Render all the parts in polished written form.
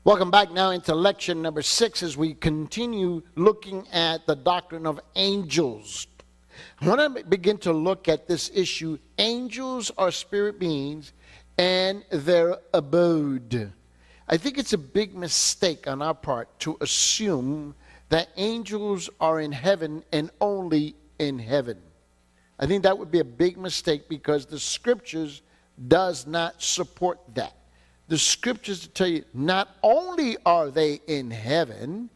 Welcome back now into lecture number 6 as we continue looking at the doctrine of angels. I want to begin to look at this issue. Angels are spirit beings and their abode. I think it's a big mistake on our part to assume that angels are in heaven and only in heaven. I think that would be a big mistake because the scriptures does not support that. The scriptures tell you not only are they in heaven,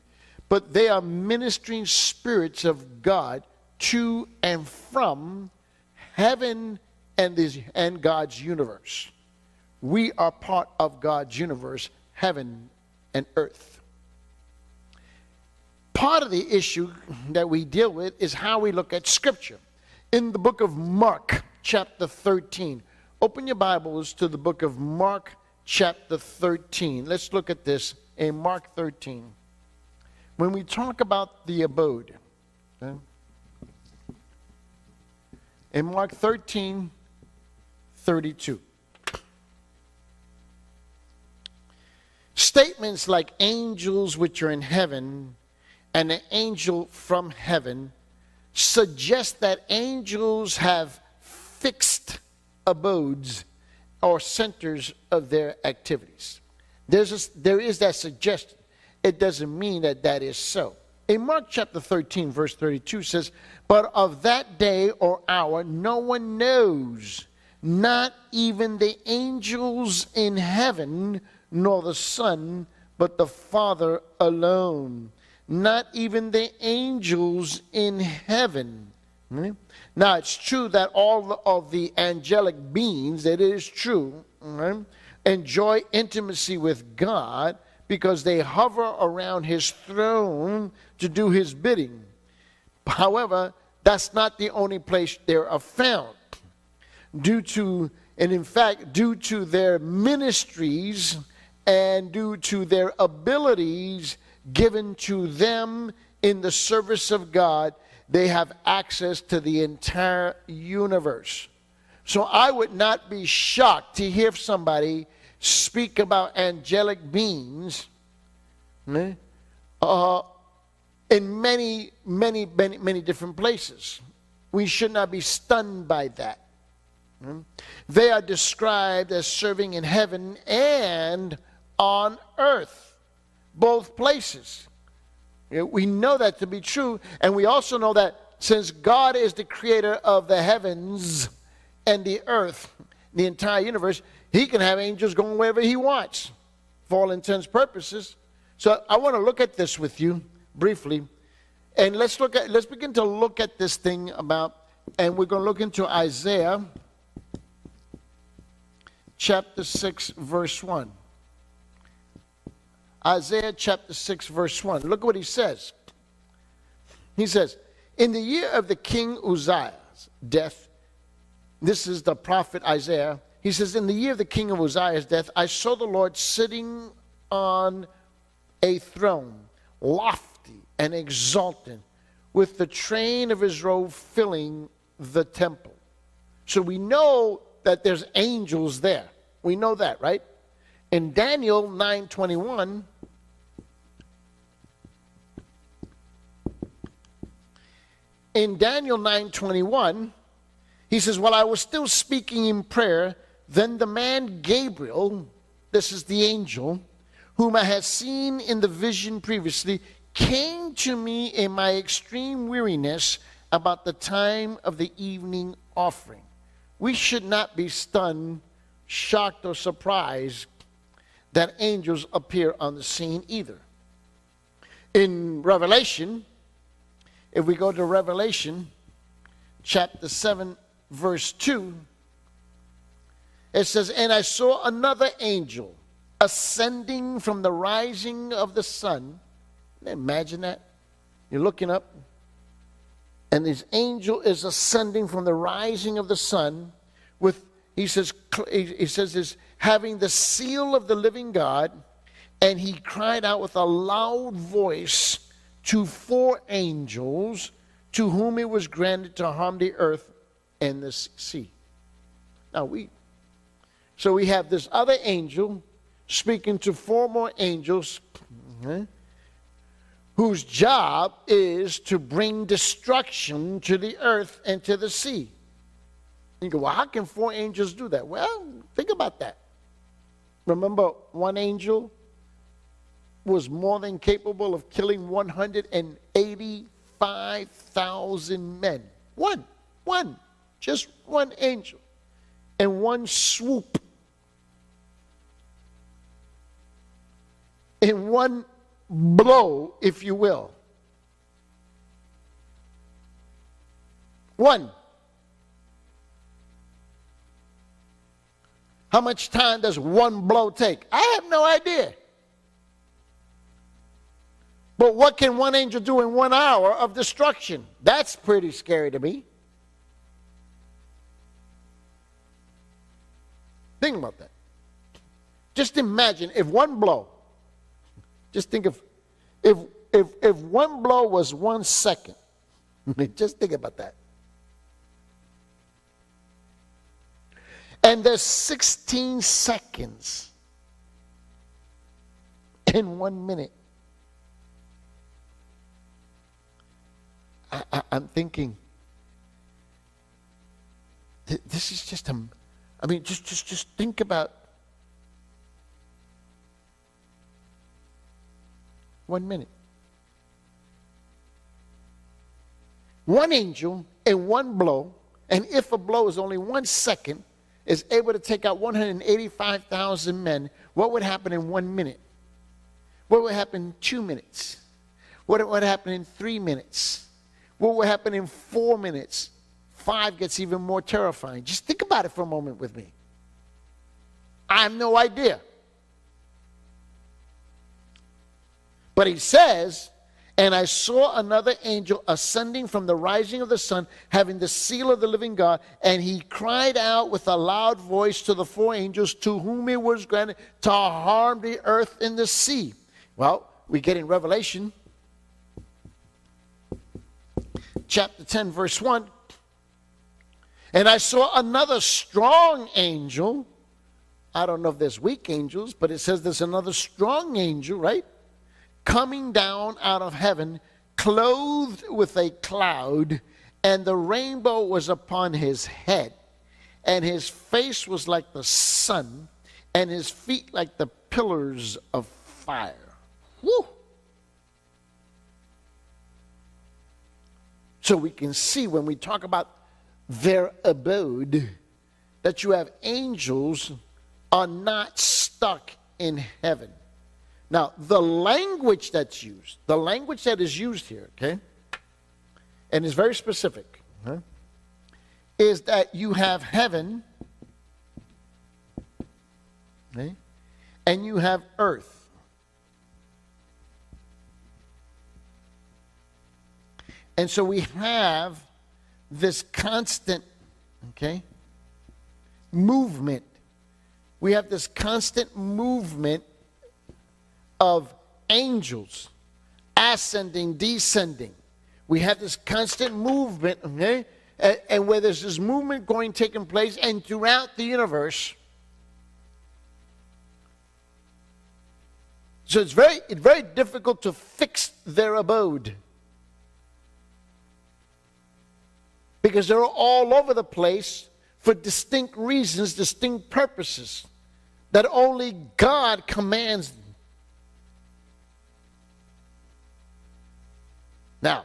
but they are ministering spirits of God to and from heaven and God's universe. We are part of God's universe, heaven and earth. Part of the issue that we deal with is how we look at scripture. In the book of Mark, chapter 13, open your Bibles to the book of Mark, chapter 13. Let's look at this in Mark 13. When we talk about the abode, okay? In Mark 13, 32. Statements like angels which are in heaven and an angel from heaven suggest that angels have fixed abodes or centers of their activities. There is that suggestion. It doesn't mean that that is so. In Mark chapter 13, verse 32 says, "But of that day or hour no one knows, not even the angels in heaven, nor the Son, but the Father alone." Not even the angels in heaven. Now, it's true that all of the angelic beings, that is true, enjoy intimacy with God because they hover around his throne to do his bidding. However, that's not the only place they are found. Due to their ministries and due to their abilities given to them in the service of God, they have access to the entire universe. So I would not be shocked to hear somebody speak about angelic beings in many, many, many, many different places. We should not be stunned by that. They are described as serving in heaven and on earth, both places. We know that to be true, and we also know that since God is the creator of the heavens and the earth, the entire universe, he can have angels going wherever he wants for all intents and purposes. So I want to look at this with you briefly, and let's begin to look at this thing and we're going to look into Isaiah chapter 6 verse 1. Isaiah chapter 6 verse 1. Look what he says. He says, "In the year of the king Uzziah's death," this is the prophet Isaiah. He says, "In the year of the king of Uzziah's death, I saw the Lord sitting on a throne, lofty and exalted, with the train of his robe filling the temple." So we know that there's angels there. We know that, right? In Daniel 9:21, he says, "While I was still speaking in prayer, then the man Gabriel," this is the angel, "whom I had seen in the vision previously, came to me in my extreme weariness about the time of the evening offering." We should not be stunned, shocked, or surprised that angels appear on the scene either. In Revelation, if we go to Revelation chapter 7 verse 2, it says, "And I saw another angel ascending from the rising of the sun." Imagine that. You're looking up, and this angel is ascending from the rising of the sun with, he says this, having the seal of the living God, and he cried out with a loud voice to 4 angels to whom it was granted to harm the earth and the sea. Now we have this other angel speaking to 4 more angels, whose job is to bring destruction to the earth and to the sea. You go, well, how can 4 angels do that? Well, think about that. Remember, 1 angel was more than capable of killing 185,000 men. One, just 1 angel. In 1 swoop. In 1 blow, if you will. 1. How much time does 1 blow take? I have no idea. But what can 1 angel do in 1 hour of destruction? That's pretty scary to me. Think about that. Just imagine if 1 blow, just think of, if 1 blow was 1 second, just think about that. And there's 16 seconds in 1 minute. I'm thinking, this is just just think about 1 minute. 1 angel in 1 blow, and if a blow is only 1 second, is able to take out 185,000 men, what would happen in 1 minute? What would happen in 2 minutes? What would happen in 3 minutes? What would happen in 4 minutes? 5 gets even more terrifying. Just think about it for a moment with me. I have no idea. But he says, and I saw another angel ascending from the rising of the sun, having the seal of the living God, and he cried out with a loud voice to the 4 angels to whom it was granted to harm the earth and the sea. Well, we get in Revelation chapter 10, verse 1. And I saw another strong angel. I don't know if there's weak angels, but it says there's another strong angel, right? Coming down out of heaven, clothed with a cloud, and the rainbow was upon his head. And his face was like the sun, and his feet like the pillars of fire. Woo! So we can see when we talk about their abode, that you have angels are not stuck in heaven. Now, the language that's used, the language that is used here, okay, and is very specific, is that you have heaven, okay, and you have earth. And so we have this constant, okay, movement. We have this constant movement of angels ascending, descending. We have this constant movement, okay, and where there's this movement taking place, and throughout the universe. So it's very difficult to fix their abode, because they're all over the place for distinct reasons, distinct purposes that only God commands them. Now,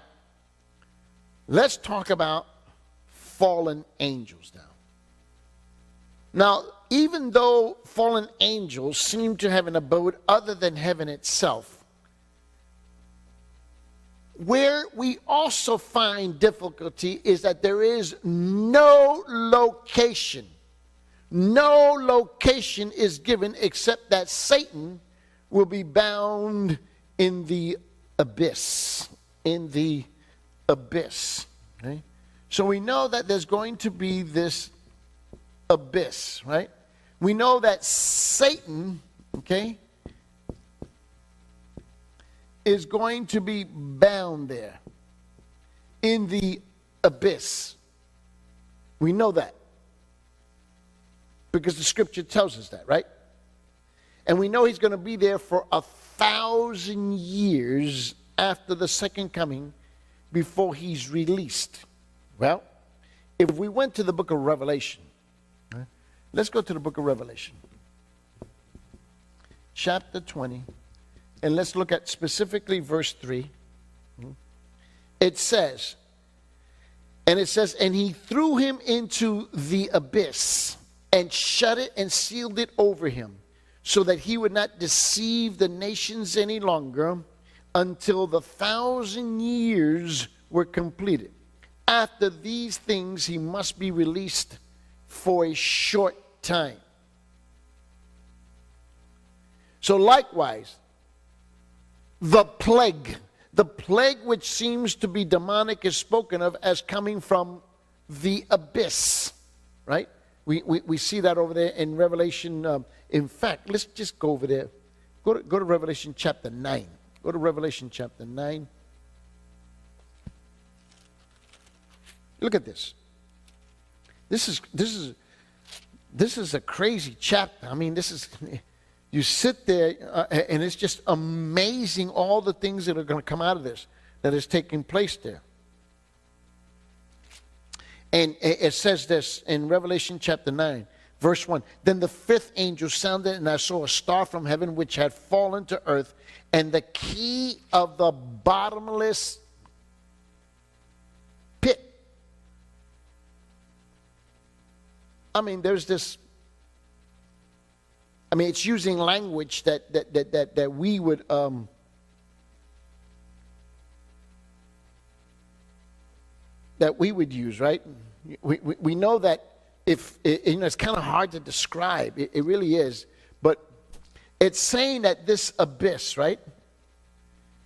let's talk about fallen angels now. Now, even though fallen angels seem to have an abode other than heaven itself, where we also find difficulty is that there is no location. No location is given except that Satan will be bound in the abyss. In the abyss. Okay? So we know that there's going to be this abyss, right? We know that Satan, okay, is going to be bound there in the abyss. We know that because the scripture tells us that, right? And we know he's going to be there for 1,000 years after the second coming before he's released. Well, if we went to the book of Revelation, right? Let's go to the book of Revelation, chapter 20, and let's look at specifically verse 3. It says, and he threw him into the abyss and shut it and sealed it over him, so that he would not deceive the nations any longer until the 1,000 years were completed. After these things, he must be released for a short time. So likewise, the plague which seems to be demonic is spoken of as coming from the abyss, right? We see that over there in Revelation. In fact, let's just go over there. Go to Revelation chapter 9. Go to Revelation chapter 9. Look at this. This is a crazy chapter. I mean, you sit there and it's just amazing all the things that are going to come out of this, that is taking place there. And it says this in Revelation chapter 9, verse 1. Then the fifth angel sounded, and I saw a star from heaven which had fallen to earth, and the key of the bottomless pit. I mean, there's this. I mean, it's using language that we would use, right? We know that it's kind of hard to describe. It really is, but it's saying that this abyss, right?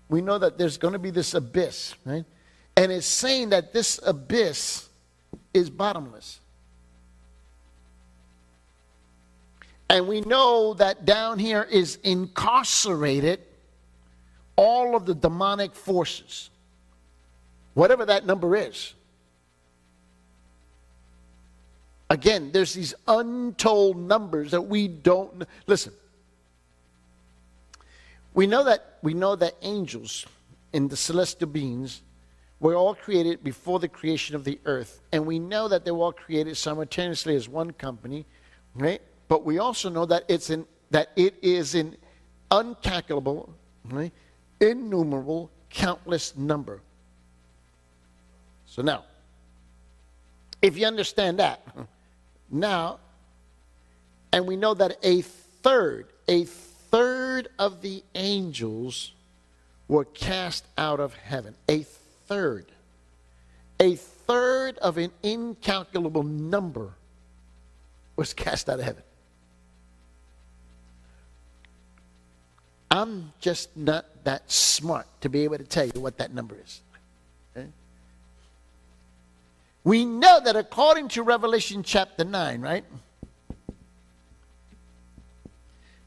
We know that there's going to be this abyss, right? And it's saying that this abyss is bottomless. And we know that down here is incarcerated all of the demonic forces, whatever that number is. Again, there's these untold numbers that we don't. Listen, we know that angels and the celestial beings were all created before the creation of the earth, and we know that they were all created simultaneously as one company, right? But we also know that it is an uncalculable, right, innumerable, countless number. So now, if you understand that, now, and we know that a third of the angels were cast out of heaven. A third of an incalculable number was cast out of heaven. I'm just not that smart to be able to tell you what that number is. Okay? We know that according to Revelation chapter 9, right?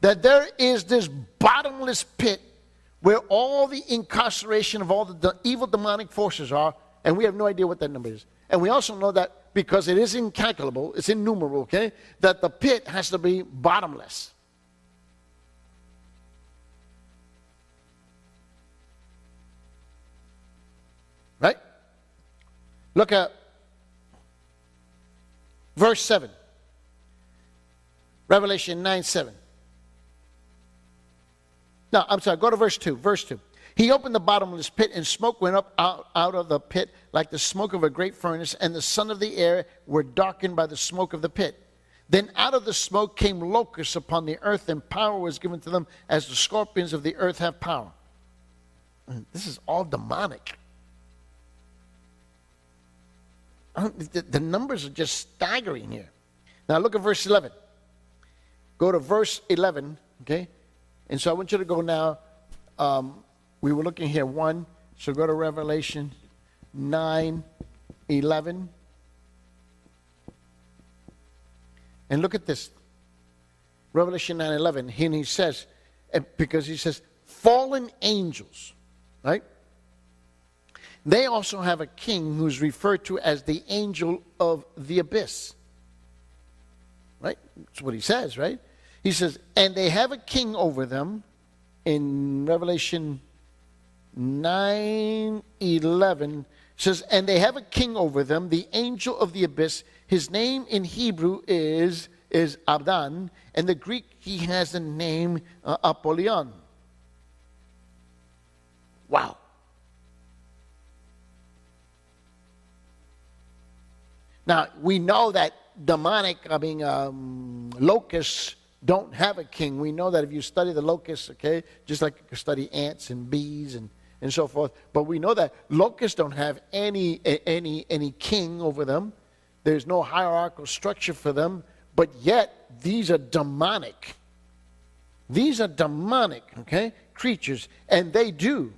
That there is this bottomless pit where all the incarceration of all the evil demonic forces are, and we have no idea what that number is. And we also know that because it is incalculable, it's innumerable, okay, that the pit has to be bottomless. Right? Look at verse 7. Revelation 9:7. No, I'm sorry, go to verse 2. Verse 2. He opened the bottomless pit, and smoke went up out of the pit like the smoke of a great furnace, and the sun of the air were darkened by the smoke of the pit. Then out of the smoke came locusts upon the earth, and power was given to them as the scorpions of the earth have power. This is all demonic. The numbers are just staggering here. Now look at verse 11. Go to verse 11, okay? And so I want you to go now. We were looking here 1. So go to Revelation 9:11. And look at this. Revelation 9:11. And he says, because he says, fallen angels, right? They also have a king who's referred to as the angel of the abyss. Right? That's what he says, right? He says, and they have a king over them. In Revelation 9:11 says, and they have a king over them, the angel of the abyss. His name in Hebrew is Abaddon, and the Greek he has the name Apollyon. Wow. Now we know that locusts don't have a king. We know that if you study the locusts, okay, just like you can study ants and bees and so forth. But we know that locusts don't have any king over them. There's no hierarchical structure for them. But yet, these are demonic. These are demonic, okay, creatures. And they do.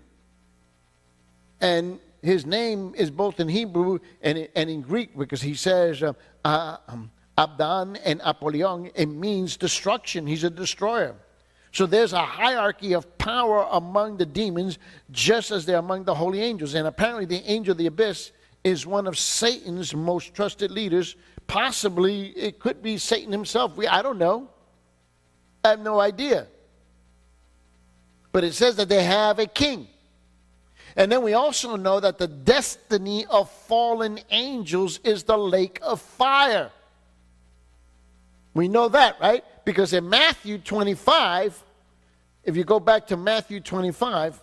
And his name is both in Hebrew and in Greek, because he says Abaddon and Apollyon. It means destruction. He's a destroyer. So there's a hierarchy of power among the demons, just as they're among the holy angels. And apparently the angel of the abyss is one of Satan's most trusted leaders. Possibly it could be Satan himself. I don't know. I have no idea. But it says that they have a king. And then we also know that the destiny of fallen angels is the lake of fire. We know that, right? Because in Matthew 25, if you go back to Matthew 25,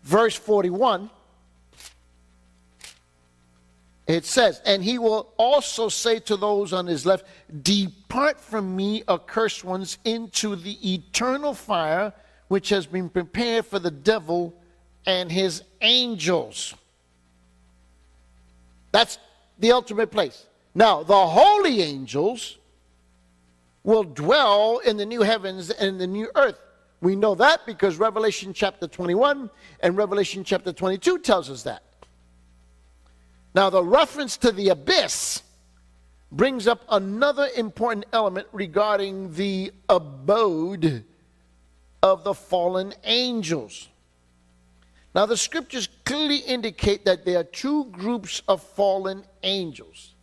verse 41, it says, and he will also say to those on his left, depart from me, accursed ones, into the eternal fire, which has been prepared for the devil and his angels. That's the ultimate place. Now, the holy angels will dwell in the new heavens and the new earth. We know that because Revelation chapter 21 and Revelation chapter 22 tells us that. Now, the reference to the abyss brings up another important element regarding the abode of the fallen angels. Now, the scriptures clearly indicate that there are two groups of fallen angels.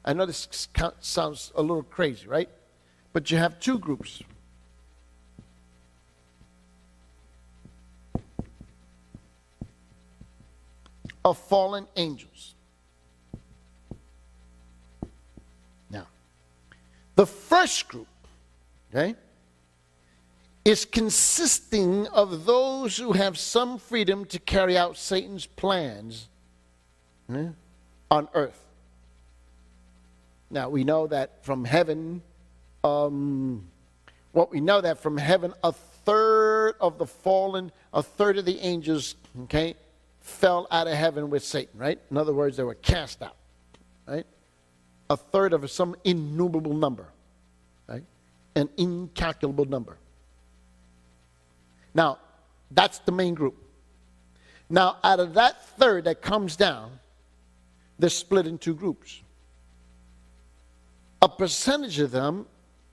I know this sounds a little crazy, right? But you have two groups. Of fallen angels. Now, the first group, okay, is consisting of those who have some freedom to carry out Satan's plans on earth. Now, we know that from heaven, a third of the fallen, a third of the angels, okay, fell out of heaven with Satan, right? In other words, they were cast out, right? A third of some innumerable number, right? An incalculable number. Now, that's the main group. Now, out of that third that comes down, they're split in two groups. A percentage of them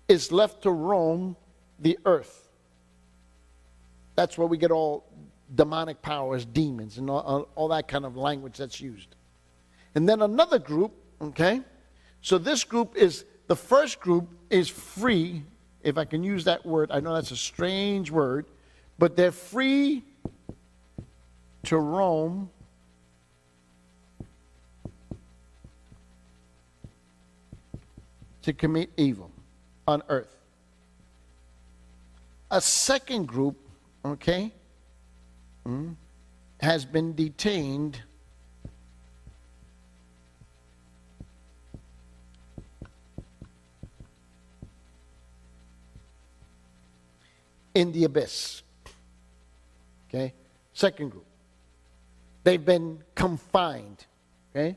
is left to roam the earth. That's where we get all demonic powers, demons, and all that kind of language that's used. And then another group, okay? So this group is, the first group is free, if I can use that word. I know that's a strange word, but they're free to roam to commit evil on earth. A second group, okay, has been detained in the abyss. Okay? Second group. They've been confined. Okay?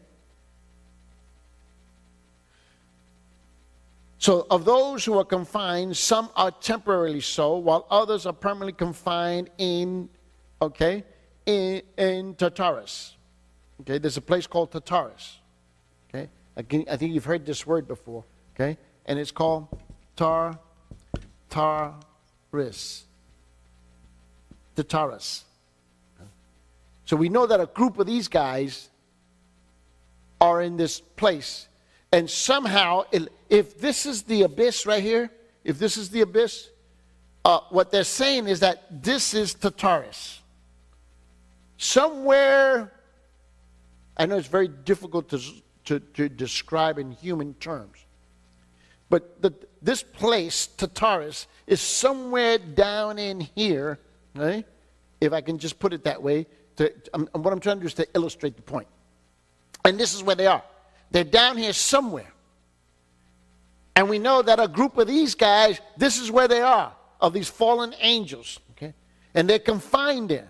So of those who are confined, some are temporarily so, while others are permanently confined in Tartarus. Okay, there's a place called Tartarus. Okay, again, I think you've heard this word before. Okay, and it's called Tartarus. Tartarus. So we know that a group of these guys are in this place. And somehow, if this is the abyss right here, if this is the abyss, what they're saying is that this is Tartarus. Somewhere, I know it's very difficult to describe in human terms, but this place, Tartarus, is somewhere down in here, right? If I can just put it that way. What I'm trying to do is to illustrate the point. And this is where they are. They're down here somewhere. And we know that a group of these guys, this is where they are, of these fallen angels. Okay? And they're confined there.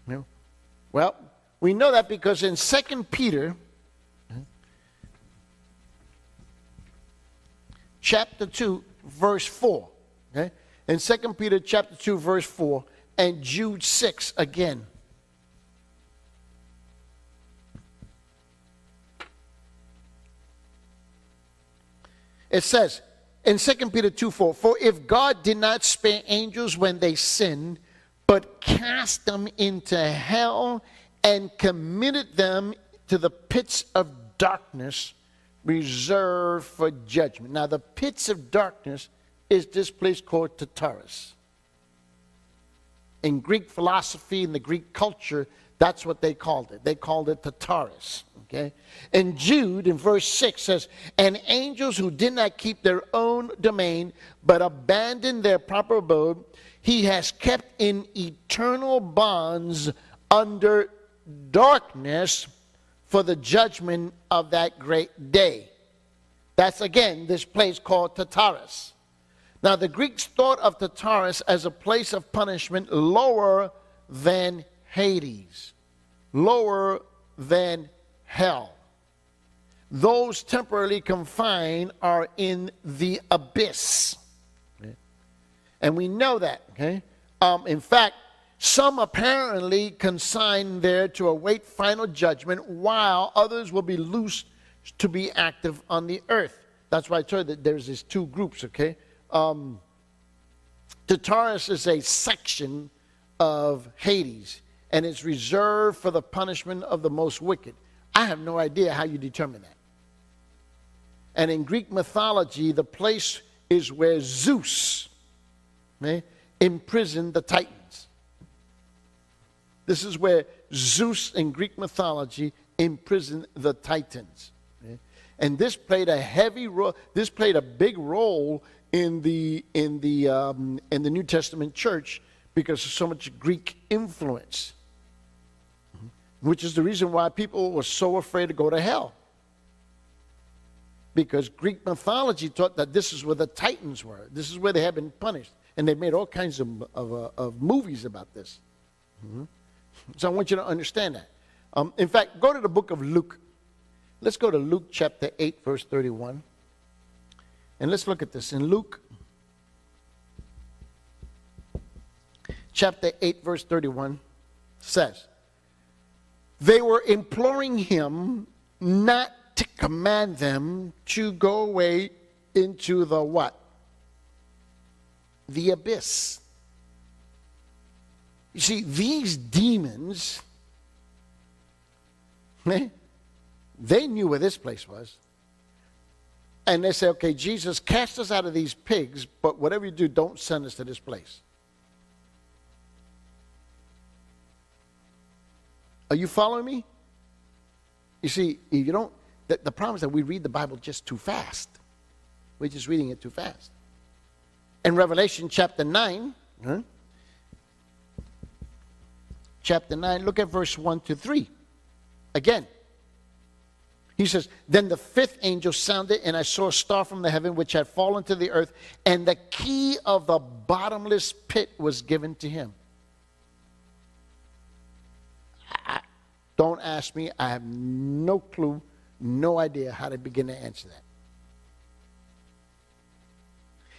You know? Well, we know that because in 2 Peter, chapter 2, verse 4. Okay? In 2 Peter chapter 2, verse 4, and Jude 6 again. It says in 2 Peter 2:4, for if God did not spare angels when they sinned, but cast them into hell and committed them to the pits of darkness reserved for judgment. Now the pits of darkness is this place called Tartarus. In Greek philosophy, in the Greek culture, that's what they called it. They called it Tartarus. Okay? And Jude in verse 6 says, and angels who did not keep their own domain, but abandoned their proper abode, he has kept in eternal bonds under darkness for the judgment of that great day. That's again this place called Tartarus. Now the Greeks thought of Tartarus as a place of punishment lower than Hades, lower than hell. Those temporarily confined are in the abyss. Okay? And we know that. Okay? In fact, some apparently consigned there to await final judgment, while others will be loosed to be active on the earth. That's why I told you that there's these two groups. Okay? Tartarus is a section of Hades, and it's reserved for the punishment of the most wicked. I have no idea how you determine that. And in Greek mythology, the place is where Zeus imprisoned the Titans. This is where Zeus in Greek mythology imprisoned the Titans. Okay? And this played a heavy role. This played a big role in the New Testament church because of so much Greek influence. Which is the reason why people were so afraid to go to hell. Because Greek mythology taught that this is where the Titans were. This is where they had been punished. And they made all kinds of movies about this. Mm-hmm. So I want you to understand that. In fact, go to the book of Luke. Let's go to Luke chapter 8, verse 31. And let's look at this. In Luke chapter 8, verse 31 says, they were imploring him not to command them to go away into the what? The abyss. You see, these demons, they knew where this place was. And they said, okay, Jesus, cast us out of these pigs, but whatever you do, don't send us to this place. Are you following me? You see, you don't. The problem is that we read the Bible just too fast. We're just reading it too fast. In Revelation chapter 9, chapter 9, look at verse 1 to 3. Again, he says, then the fifth angel sounded, and I saw a star from the heaven which had fallen to the earth, and the key of the bottomless pit was given to him. Don't ask me. I have no clue, no idea how to begin to answer that.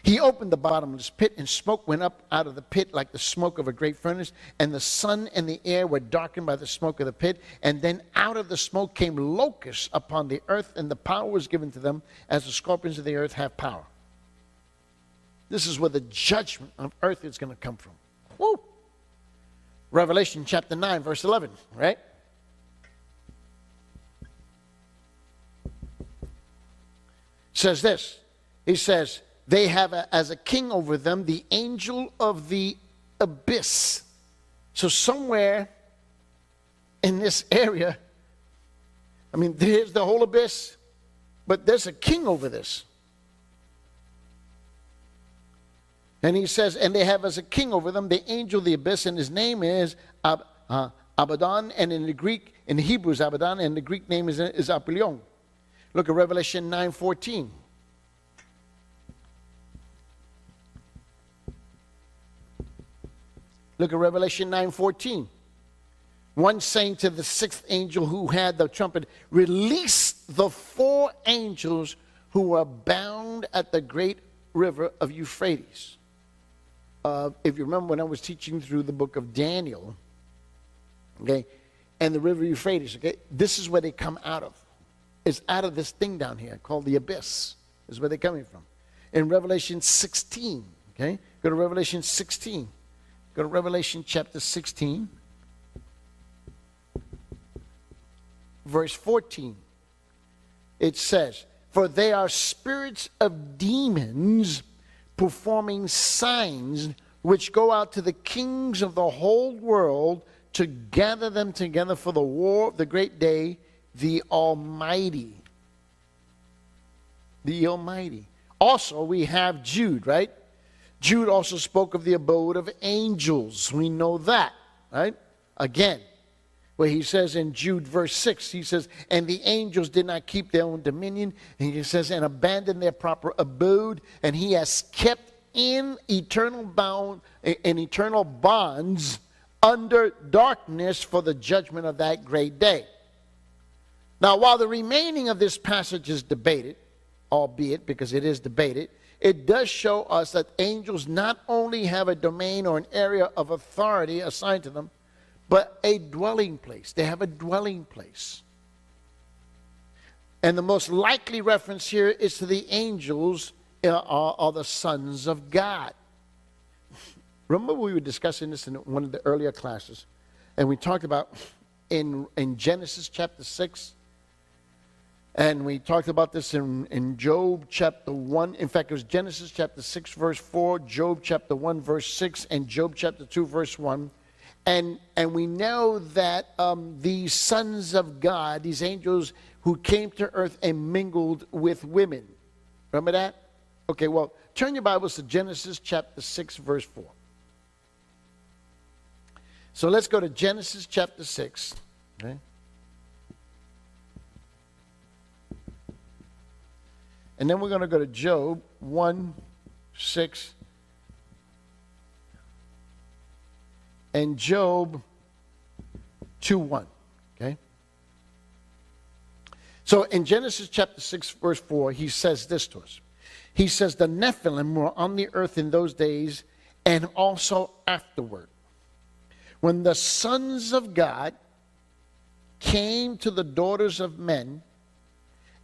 He opened the bottomless pit, and smoke went up out of the pit like the smoke of a great furnace, and the sun and the air were darkened by the smoke of the pit. And then out of the smoke came locusts upon the earth, and the power was given to them as the scorpions of the earth have power. This is where the judgment of earth is going to come from. Woo! Revelation chapter 9, verse 11, right? says this. He says, they have as a king over them the angel of the abyss. So somewhere in this area, I mean, there's the whole abyss, but there's a king over this. And he says, and they have as a king over them the angel of the abyss, and his name is Abaddon, and in the Greek, in the Hebrew is Abaddon, and the Greek name is Apollyon. Look at Revelation 9:14. Look at Revelation 9:14. One saying to the sixth angel who had the trumpet, release the four angels who were bound at the great river of Euphrates. If you remember when I was teaching through the book of Daniel, okay, and the river Euphrates, okay, this is where they come out of. It's out of this thing down here called the abyss, is where they're coming from. In Revelation 16, okay, go to Revelation 16. Go to Revelation chapter 16, verse 14. It says, for they are spirits of demons performing signs which go out to the kings of the whole world to gather them together for the war of the great day, the Almighty. The Almighty. Also, we have Jude, right? Jude also spoke of the abode of angels. We know that, right? Again, where he says in Jude verse 6, he says, and the angels did not keep their own dominion. And he says, and abandoned their proper abode. And he has kept in eternal bonds under darkness for the judgment of that great day. Now, while the remaining of this passage is debated, albeit because it is debated, it does show us that angels not only have a domain or an area of authority assigned to them, but a dwelling place. They have a dwelling place. And the most likely reference here is to the angels are the sons of God. Remember we were discussing this in one of the earlier classes, and we talked about in Genesis chapter 6, and we talked about this in Job chapter 1. In fact, it was Genesis chapter 6 verse 4, Job chapter 1 verse 6, and Job chapter 2 verse 1. And we know that these sons of God, these angels who came to earth and mingled with women. Remember that? Okay, well, turn your Bibles to Genesis chapter 6 verse 4. So let's go to Genesis chapter 6. Okay? And then we're going to go to Job 1, 6. And Job 2:1. Okay? So in Genesis chapter 6, verse 4, he says this to us. He says, the Nephilim were on the earth in those days and also afterward, when the sons of God came to the daughters of men,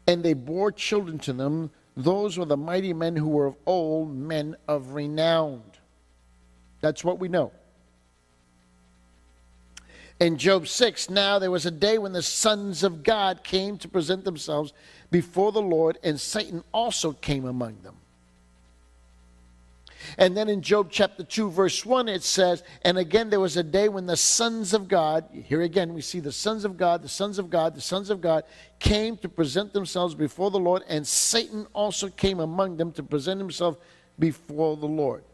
and they bore children to them. Those were the mighty men who were of old, men of renown. That's what we know. In Job 6, now there was a day when the sons of God came to present themselves before the Lord, and Satan also came among them. And then in Job chapter 2, verse 1, it says, and again there was a day when the sons of God, here again we see the sons of God, the sons of God, the sons of God, came to present themselves before the Lord, and Satan also came among them to present himself before the Lord.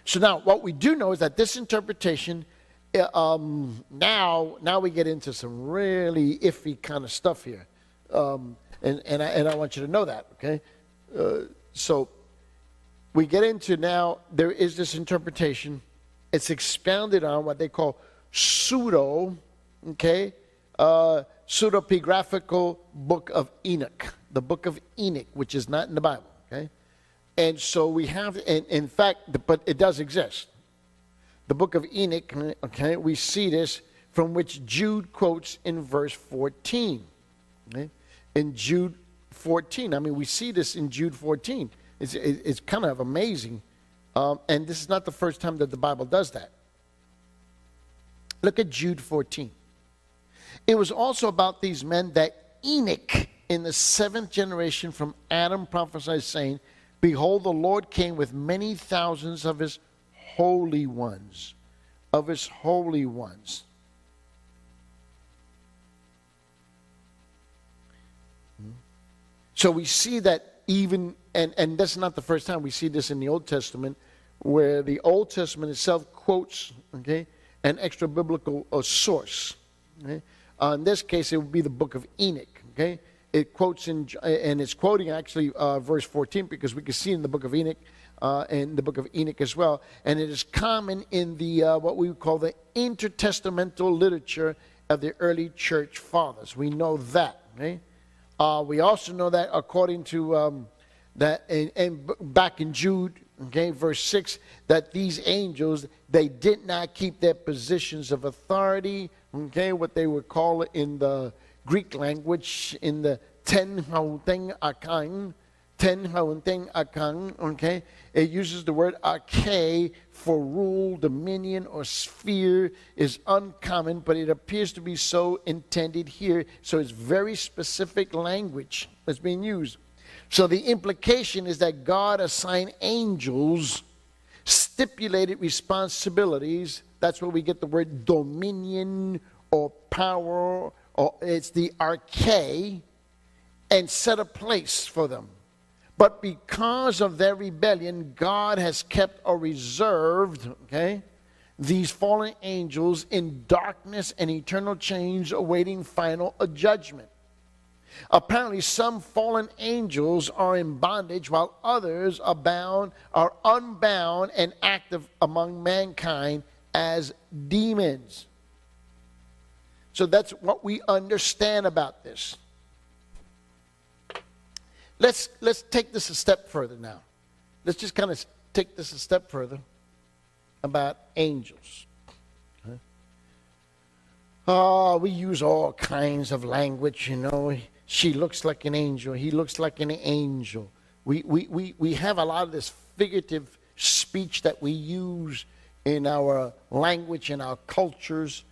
So now what we do know is that this interpretation, now we get into some really iffy kind of stuff here. And I want you to know that, okay? So we get into now, there is this interpretation. It's expounded on what they call pseudo, okay, pseudepigraphical book of Enoch, the book of Enoch, which is not in the Bible, okay? And so we have, in fact, but it does exist. The book of Enoch, okay, we see this from which Jude quotes in verse 14, okay? In Jude 14, I mean, we see this in Jude 14. It's kind of amazing. And this is not the first time that the Bible does that. Look at Jude 14. It was also about these men that Enoch in the 7th generation from Adam prophesied, saying, Behold, the Lord came with many thousands of his holy ones. Of his holy ones. So we see that even, and that's not the first time we see this in the Old Testament, where the Old Testament itself quotes, okay, an extra biblical source. Okay? In this case, it would be the book of Enoch. Okay, it quotes and it's quoting actually verse 14, because we can see in the book of Enoch, in the book of Enoch as well, and it is common in the what we would call the intertestamental literature of the early church fathers. We know that. Okay? We also know that according to that, and back in Jude, okay, verse 6, that these angels, they did not keep their positions of authority, okay, what they would call in the Greek language, in the ten hauteng akang, okay, it uses the word arche for rule, dominion, or sphere, is uncommon, but it appears to be so intended here. So it's very specific language that's being used. So the implication is that God assigned angels stipulated responsibilities. That's where we get the word dominion or power, or it's the arche, and set a place for them. But because of their rebellion, God has kept or reserved, okay, these fallen angels in darkness and eternal chains, awaiting final judgment. Apparently, some fallen angels are in bondage, while others are unbound and active among mankind as demons. So that's what we understand about this. Let's take this a step further now. Let's just kind of take this a step further about angels. Oh, we use all kinds of language, you know. She looks like an angel. He looks like an angel. We have a lot of this figurative speech that we use in our language, in our cultures.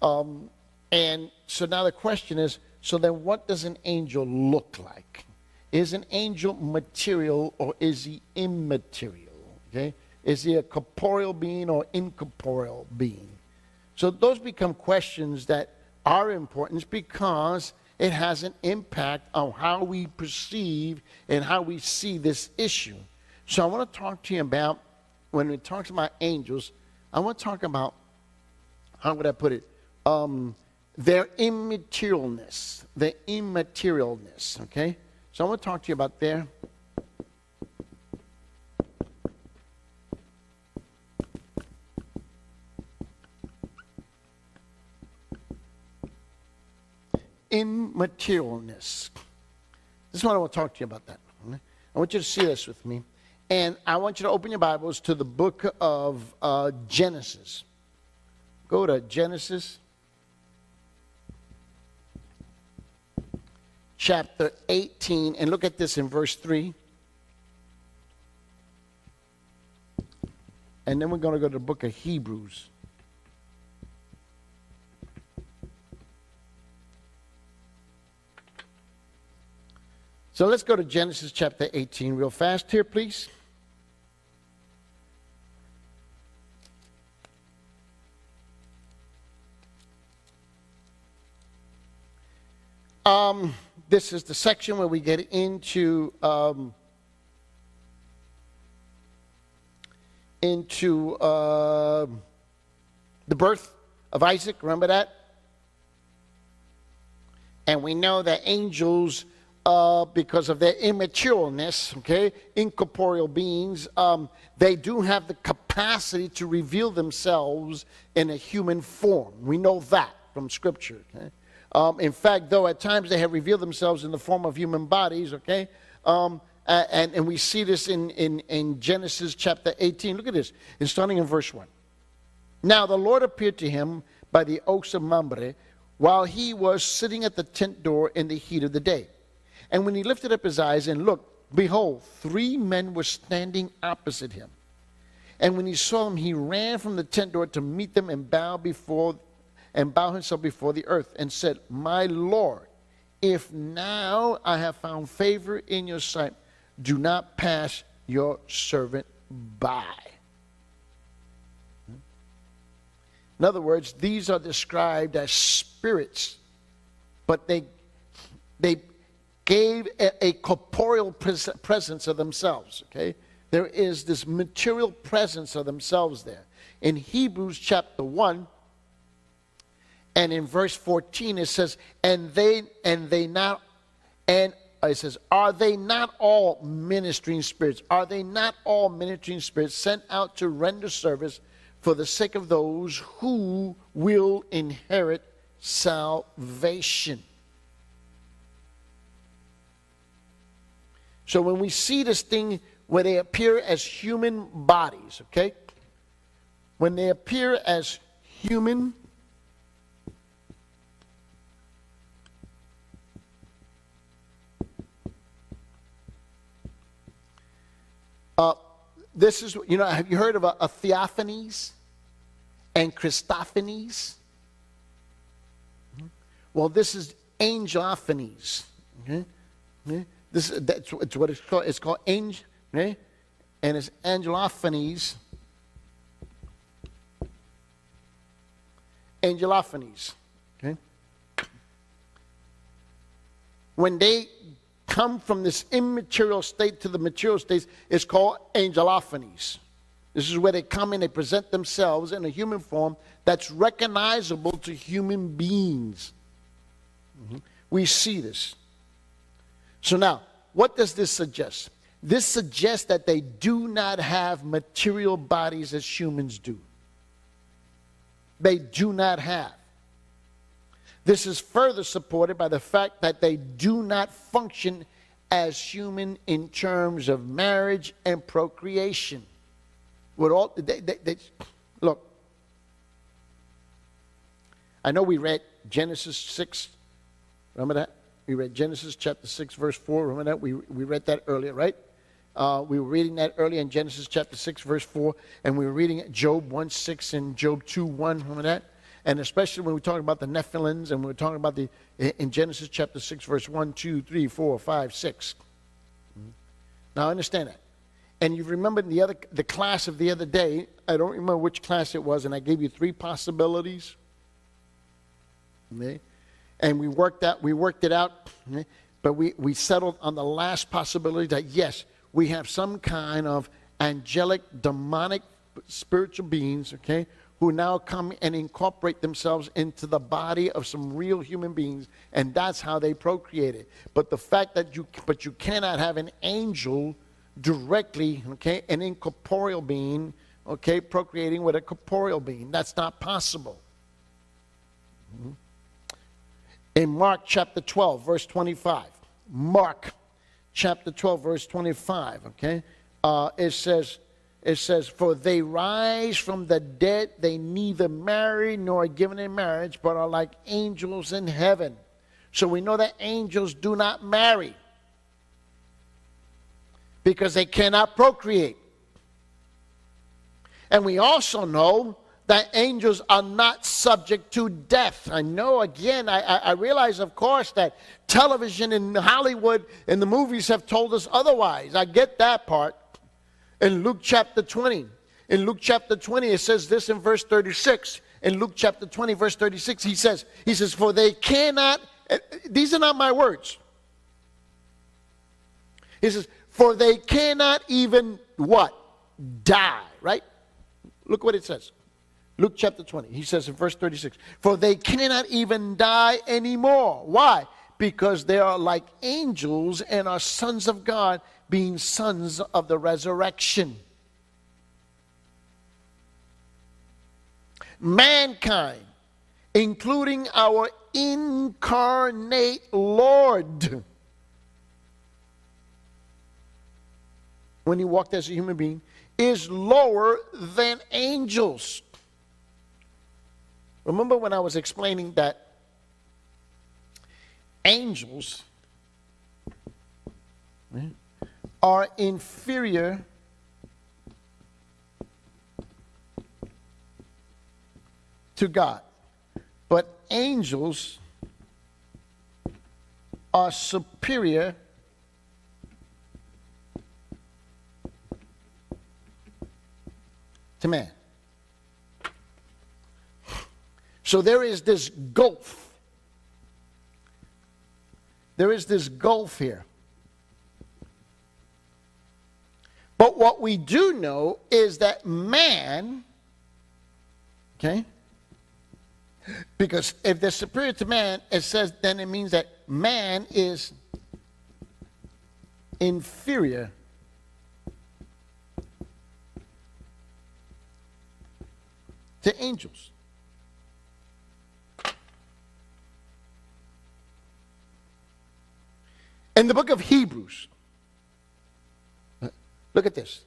And so now the question is, so then what does an angel look like? Is an angel material or is he immaterial? Okay? Is he a corporeal being or incorporeal being? So those become questions that are important because it has an impact on how we perceive and how we see this issue. So I want to talk to you about, when it talks about angels, I want to talk about, how would I put it, their immaterialness, okay? So I want to talk to you about their immaterialness. This is what I want to talk to you about that. I want you to see this with me. And I want you to open your Bibles to the book of Genesis. Go to Genesis chapter 18 and look at this in verse 3. And then we're going to go to the book of Hebrews. So let's go to Genesis chapter 18 real fast here, please. This is the section where we get into the birth of Isaac. Remember that? And we know that angels, because of their immaterialness, okay, incorporeal beings, they do have the capacity to reveal themselves in a human form. We know that from Scripture. Okay? In fact, though at times they have revealed themselves in the form of human bodies, okay, and we see this in Genesis chapter 18. Look at this. It's starting in verse 1. Now the Lord appeared to him by the oaks of Mamre while he was sitting at the tent door in the heat of the day. And when he lifted up his eyes and looked, behold, 3 men were standing opposite him. And when he saw them, he ran from the tent door to meet them and bow himself before the earth and said, My Lord, if now I have found favor in your sight, do not pass your servant by. In other words, these are described as spirits, but they gave a corporeal presence of themselves, okay? There is this material presence of themselves there. In Hebrews chapter 1, and in verse 14, it says, it says, are they not all ministering spirits? Are they not all ministering spirits sent out to render service for the sake of those who will inherit salvation? So when we see this thing where they appear as human bodies, okay? When they appear as human this is, have you heard of a theophanies and Christophanies? Well, this is angelophanies. Okay? That's what it's called. It's called angel, okay? And it's angelophanies. Angelophanies. Okay? When they come from this immaterial state to the material state, it's called angelophanies. This is where they come and they present themselves in a human form that's recognizable to human beings. We see this. So now, what does this suggest? This suggests that they do not have material bodies as humans do. They do not have. This is further supported by the fact that they do not function as human in terms of marriage and procreation. With all, look, I know we read Genesis 6. Remember that? We read Genesis chapter 6, verse 4. Remember that? We read that earlier, right? We were reading that earlier in Genesis chapter 6, verse 4. And we were reading Job 1:6 and Job 2:1. Remember that? And especially when we're talking about the Nephilims, and we're talking about in Genesis chapter 6, verse 1, 2, 3, 4, 5, 6. Now understand that. And you remember the class of the other day, I don't remember which class it was, and I gave you 3 possibilities. Okay? And we worked it out, okay? But we settled on the last possibility that yes, we have some kind of angelic, demonic, spiritual beings, okay, who now come and incorporate themselves into the body of some real human beings, and that's how they procreated. But the fact that you cannot have an angel directly, okay, an incorporeal being, okay, procreating with a corporeal being. That's not possible. In Mark chapter 12, verse 25, Mark chapter 12, verse 25, okay, it says, for they rise from the dead, they neither marry nor are given in marriage, but are like angels in heaven. So we know that angels do not marry because they cannot procreate. And we also know that angels are not subject to death. I know, again, I realize, of course, that television and Hollywood and the movies have told us otherwise. I get that part. In Luke chapter 20, it says this in verse 36. In Luke chapter 20, verse 36, he says, for they cannot, these are not my words. He says, for they cannot even what? Die, right? Look what it says. Luke chapter 20, he says in verse 36, for they cannot even die anymore. Why? Because they are like angels and are sons of God, being sons of the resurrection. Mankind, including our incarnate Lord, when he walked as a human being, is lower than angels. Remember when I was explaining that angels are inferior to God, but angels are superior to man. So there is this gulf. There is this gulf here. But what we do know is that man, okay, because if they're superior to man, it says then it means that man is inferior to angels. In the book of Hebrews, look at this.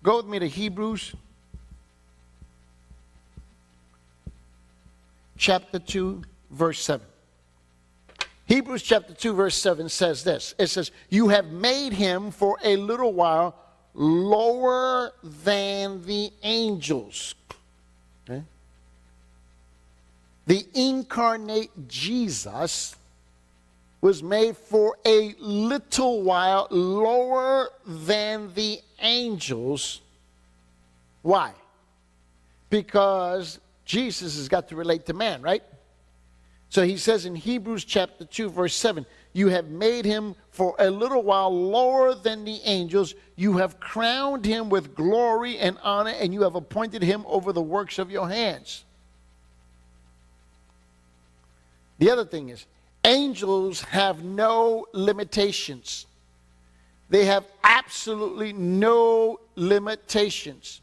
Go with me to Hebrews chapter 2, verse 7. Hebrews chapter 2, verse 7 says this. It says, you have made him for a little while lower than the angels. Okay? The incarnate Jesus was made for a little while lower than the angels. Why? Because Jesus has got to relate to man, right? So he says in Hebrews chapter 2, verse 7, you have made him for a little while lower than the angels. You have crowned him with glory and honor, and you have appointed him over the works of your hands. The other thing is, angels have no limitations. They have absolutely no limitations.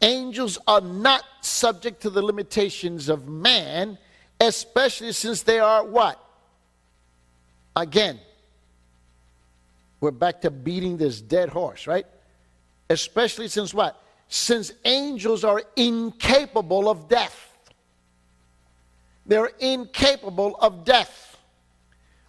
Angels are not subject to the limitations of man, especially since they are what? Again, we're back to beating this dead horse, right? Especially since what? Since angels are incapable of death. They're incapable of death.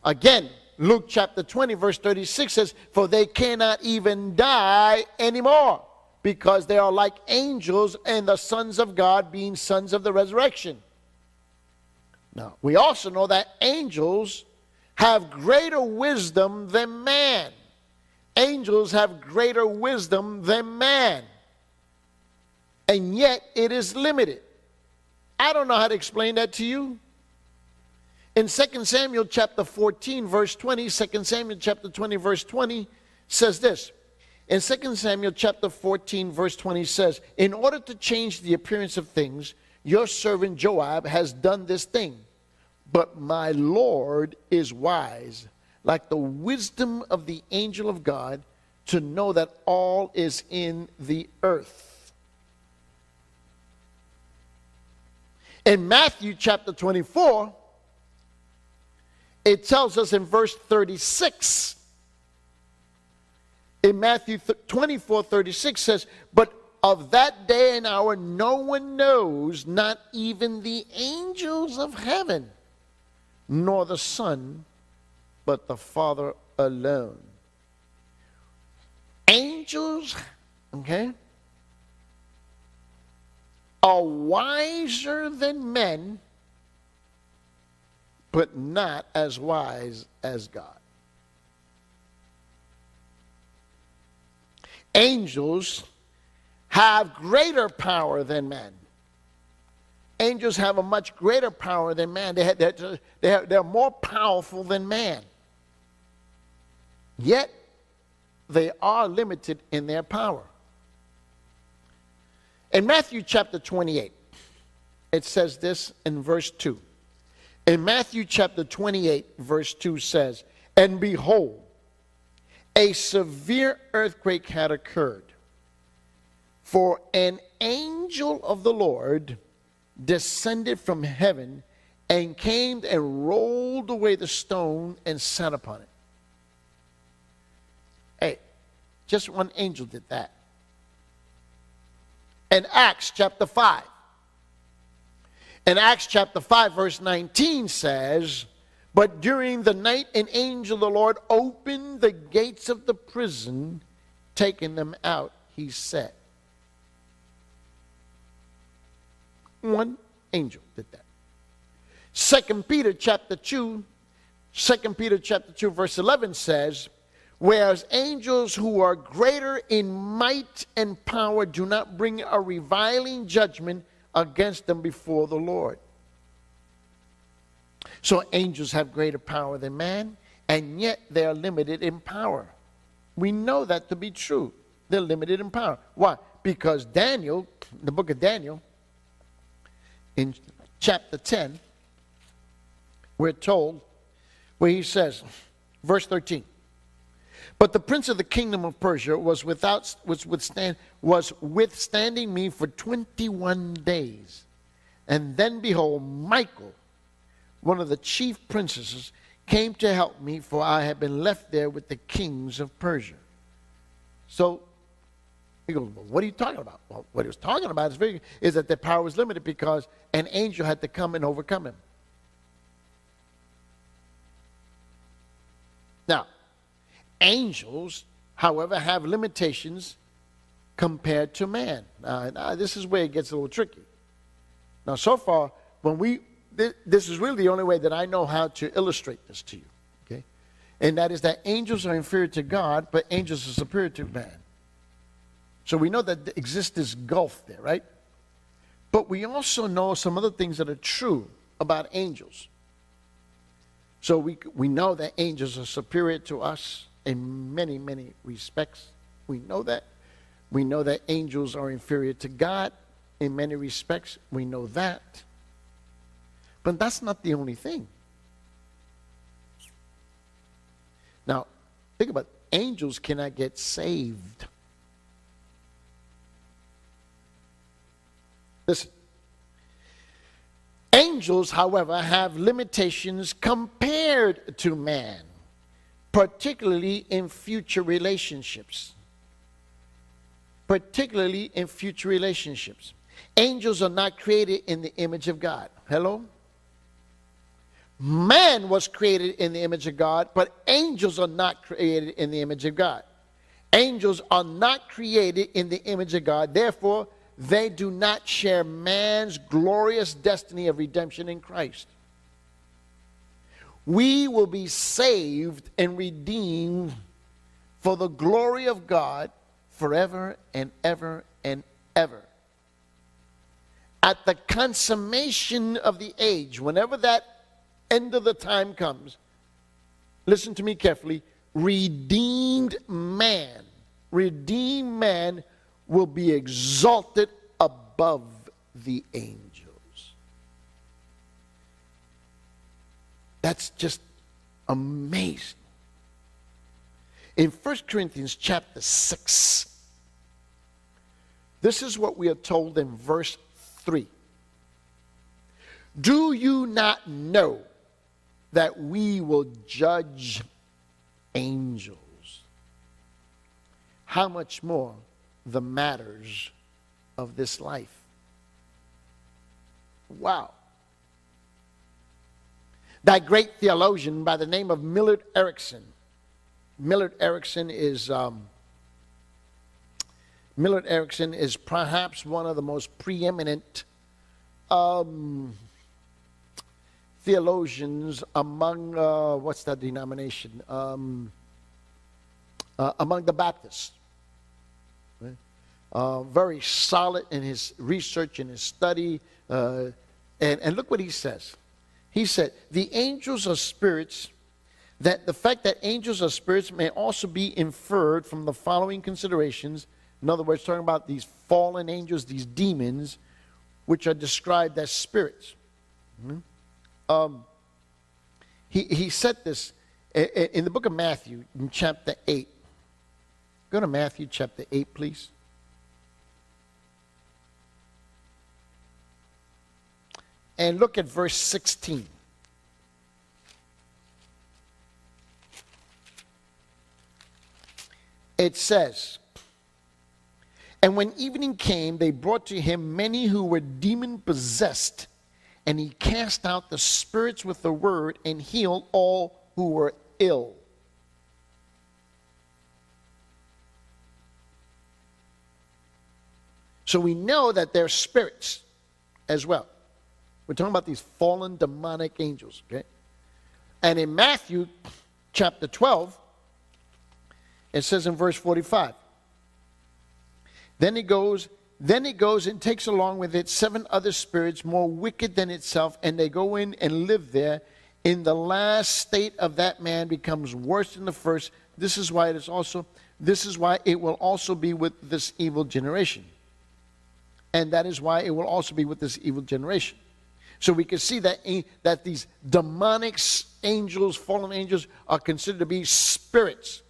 Again, Luke chapter 20, verse 36 says, for they cannot even die anymore, because they are like angels, and the sons of God being sons of the resurrection. Now, we also know that angels have greater wisdom than man. Angels have greater wisdom than man. And yet, it is limited. I don't know how to explain that to you. In 2 Samuel chapter 14, verse 20, 2 Samuel chapter 20, verse 20 says this. In 2 Samuel chapter 14, verse 20 says, in order to change the appearance of things, your servant Joab has done this thing. But my Lord is wise, like the wisdom of the angel of God, to know that all is in the earth. In Matthew chapter 24, it tells us in verse 36, in Matthew 24, 36 says, but of that day and hour no one knows, not even the angels of heaven, nor the Son, but the Father alone. Angels, okay, are wiser than men, but not as wise as God. Angels have greater power than men. Angels have a much greater power than man. They're more powerful than man. Yet, they are limited in their power. In Matthew chapter 28, it says this in verse 2. In Matthew chapter 28, verse 2 says, and behold, a severe earthquake had occurred, for an angel of the Lord descended from heaven and came and rolled away the stone and sat upon it. Hey, just one angel did that. In Acts chapter 5. In Acts chapter 5, verse 19 says, but during the night an angel of the Lord opened the gates of the prison, taking them out, he said. One angel did that. 2 Peter chapter 2, 2 Peter chapter 2 verse 11 says, whereas angels who are greater in might and power do not bring a reviling judgment against them before the Lord. So angels have greater power than man, and yet they are limited in power. We know that to be true. They're limited in power. Why? Because Daniel, the book of Daniel, in chapter 10, we're told, where he says, verse 13, but the prince of the kingdom of Persia was withstanding me for 21 days. And then behold, Michael, one of the chief princesses, came to help me, for I had been left there with the kings of Persia. So he goes, well, what are you talking about? Well, what he was talking about is that their power was limited because an angel had to come and overcome him. Now, angels, however, have limitations compared to man. Now, this is where it gets a little tricky. Now, so far, this is really the only way that I know how to illustrate this to you, okay? And that is that angels are inferior to God, but angels are superior to man. So we know that there exists this gulf there, right? But we also know some other things that are true about angels. So we know that angels are superior to us in many, many respects. We know that. We know that angels are inferior to God in many respects. We know that. But that's not the only thing. Now, think about it. Angels cannot get saved. Listen. Angels, however, have limitations compared to man, particularly in future relationships. Particularly in future relationships. Angels are not created in the image of God. Hello? Man was created in the image of God, but angels are not created in the image of God. Angels are not created in the image of God. Therefore, they do not share man's glorious destiny of redemption in Christ. We will be saved and redeemed for the glory of God forever and ever and ever. At the consummation of the age, whenever that end of the time comes, listen to me carefully, redeemed man will be exalted above the angels. That's just amazing. In 1 Corinthians chapter 6, this is what we are told in verse 3. Do you not know that we will judge angels? How much more the matters of this life? Wow. That great theologian by the name of Millard Erickson. Millard Erickson is perhaps one of the most preeminent theologians among what's that denomination? Among the Baptists. Very solid in his research and his study. And look what he says. He said, the angels are spirits, that the fact that angels are spirits may also be inferred from the following considerations. In other words, talking about these fallen angels, these demons, which are described as spirits. He said this in the book of Matthew, in chapter 8. Go to Matthew chapter 8, please. And look at verse 16. It says, and when evening came, they brought to him many who were demon-possessed, and he cast out the spirits with the word and healed all who were ill. So we know that they're spirits as well. We're talking about these fallen demonic angels, okay? And in Matthew chapter 12, it says in verse 45, Then it goes and takes along with it 7 other spirits more wicked than itself, and they go in and live there. In the last state of that man becomes worse than the first. This is why it will also be with this evil generation. And that is why it will also be with this evil generation. So we can see that these demonic angels, fallen angels, are considered to be spirits.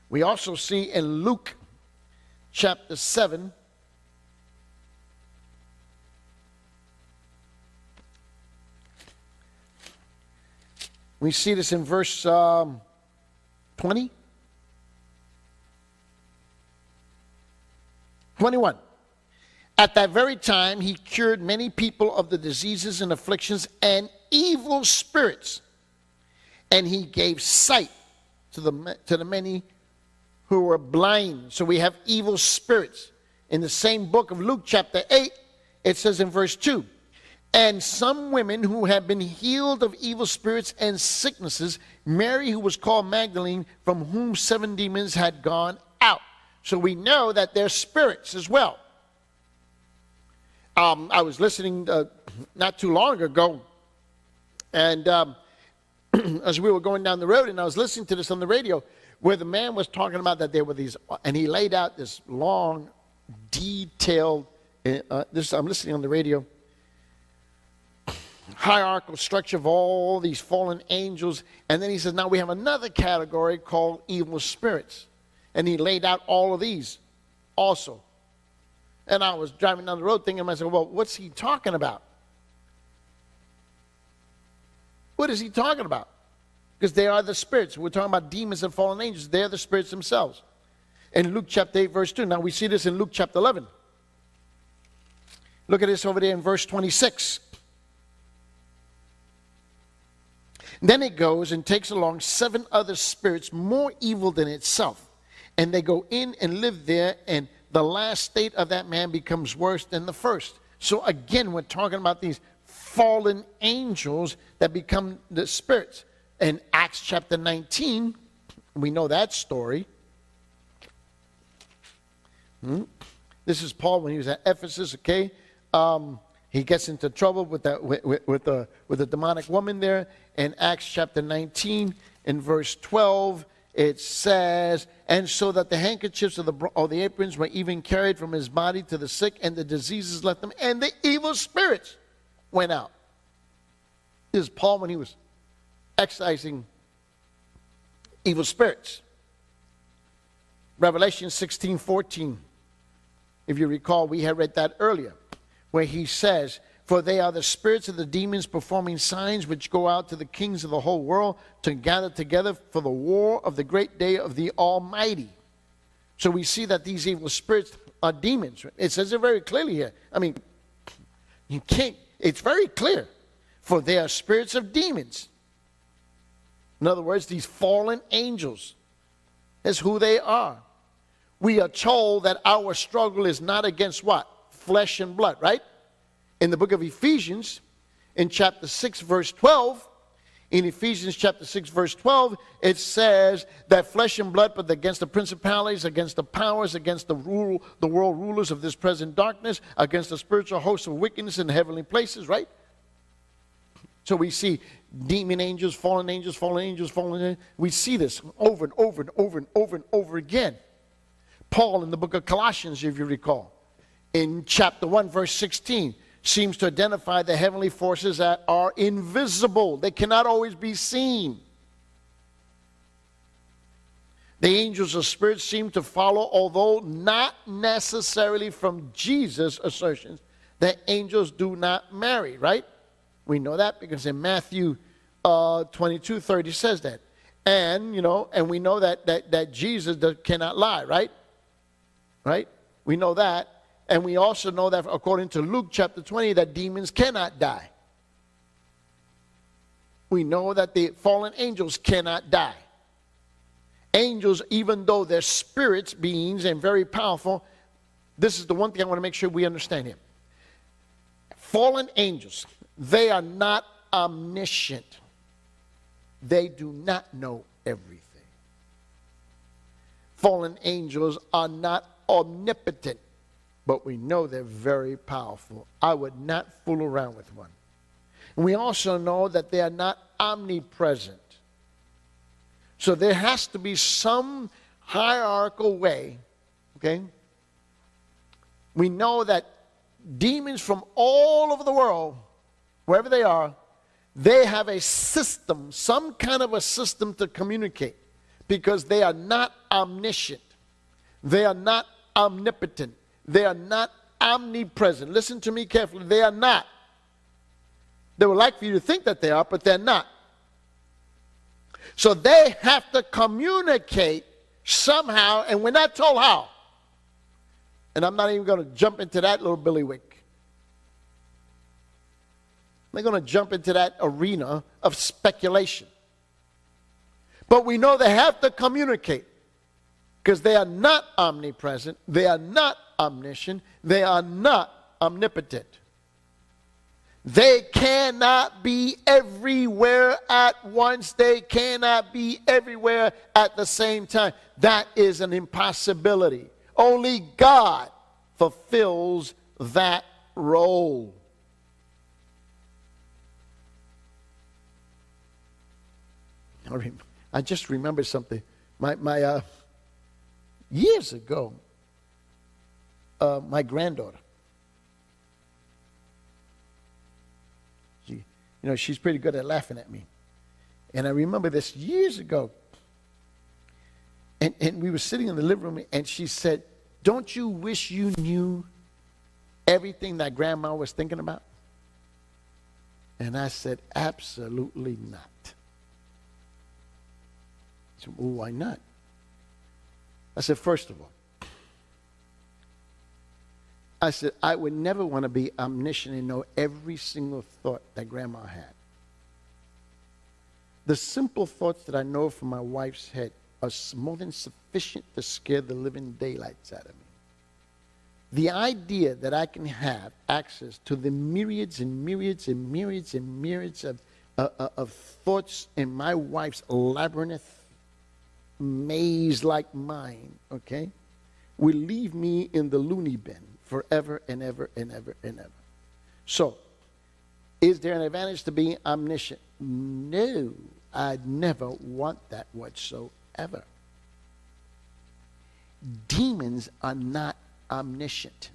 We also see in Luke chapter 7, we see this in verse 20. 21. At that very time, he cured many people of the diseases and afflictions and evil spirits. And he gave sight to the many who were blind. So we have evil spirits. In the same book of Luke chapter 8, it says in verse 2, And some women who had been healed of evil spirits and sicknesses, Mary, who was called Magdalene, from whom 7 demons had gone out. So we know that they're spirits as well. I was listening not too long ago, and as we were going down the road, and I was listening to this on the radio, where the man was talking about that there were these, and he laid out this long, detailed, I'm listening on the radio, hierarchical structure of all these fallen angels, and then he says, now we have another category called evil spirits, and he laid out all of these also. And I was driving down the road thinking to myself, well, what's he talking about? What is he talking about? Because they are the spirits. We're talking about demons and fallen angels. They're the spirits themselves. In Luke chapter 8, verse 2. Now we see this in Luke chapter 11. Look at this over there in verse 26. Then it goes and takes along 7 other spirits more evil than itself. And they go in and live there, and the last state of that man becomes worse than the first. So again, we're talking about these fallen angels that become the spirits. In Acts chapter 19, we know that story. This is Paul when he was at Ephesus, okay? He gets into trouble with the demonic woman there. In Acts chapter 19, in verse 12, it says, And so that the handkerchiefs or the aprons were even carried from his body to the sick, and the diseases left them, and the evil spirits went out. This is Paul when he was excising evil spirits. Revelation 16:14. If you recall, we had read that earlier, where he says, For they are the spirits of the demons performing signs which go out to the kings of the whole world to gather together for the war of the great day of the Almighty. So we see that these evil spirits are demons. It says it very clearly here. I mean, you can't, it's very clear. For they are spirits of demons. In other words, these fallen angels is who they are. We are told that our struggle is not against what? Flesh and blood, right? In the book of Ephesians, in chapter 6, verse 12, in Ephesians chapter 6, verse 12, it says that flesh and blood, but against the principalities, against the powers, against the world rulers of this present darkness, against the spiritual hosts of wickedness in heavenly places, right? So we see demon angels, fallen angels, fallen angels, fallen angels. We see this over and over and over and over and over again. Paul in the book of Colossians, if you recall, in chapter 1, verse 16, seems to identify the heavenly forces that are invisible. They cannot always be seen. The angels or spirits seem to follow, although not necessarily from Jesus' assertions, that angels do not marry, right? We know that because in Matthew 22:30 says that. And, and we know that Jesus cannot lie, right? Right? We know that. And we also know that according to Luke chapter 20, that demons cannot die. We know that the fallen angels cannot die. Angels, even though they're spirits, beings, and very powerful, this is the one thing I want to make sure we understand here. Fallen angels, They are not omniscient. They do not know everything. Fallen angels are not omnipotent, but we know they're very powerful. I would not fool around with one. And we also know that they are not omnipresent. So there has to be some hierarchical way, okay? We know that demons from all over the world, wherever they are, they have a system, some kind of a system to communicate, because they are not omniscient. They are not omnipotent. They are not omnipresent. Listen to me carefully. They are not. They would like for you to think that they are, but they're not. So they have to communicate somehow, and we're not told how. And I'm not even going to jump into that little billywick. They're going to jump into that arena of speculation. But we know they have to communicate, because they are not omnipresent, they are not omniscient, they are not omnipotent. They cannot be everywhere at once. They cannot be everywhere at the same time. That is an impossibility. Only God fulfills that role. I just remembered something. My years ago, my granddaughter, she's pretty good at laughing at me. And I remember this years ago. And we were sitting in the living room, and she said, "Don't you wish you knew everything that Grandma was thinking about?" And I said, "Absolutely not." She said, "Well, why not?" I said, "First of all," I said, "I would never want to be omniscient and know every single thought that Grandma had. The simple thoughts that I know from my wife's head are more than sufficient to scare the living daylights out of me. The idea that I can have access to the myriads and myriads and myriads and myriads of thoughts in my wife's labyrinth maze like mine, okay, will leave me in the loony bin forever and ever and ever and ever. So, is there an advantage to being omniscient? No, I'd never want that whatsoever. Demons are not omniscient.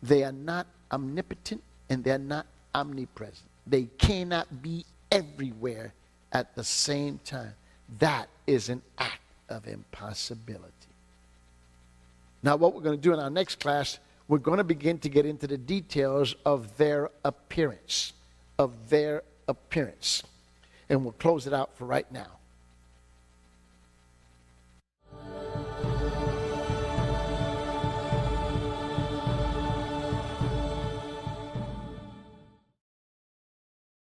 They are not omnipotent, and they're not omnipresent. They cannot be everywhere at the same time. That is an act of impossibility. Now, what we're going to do in our next class, we're going to begin to get into the details of their appearance. And we'll close it out for right now.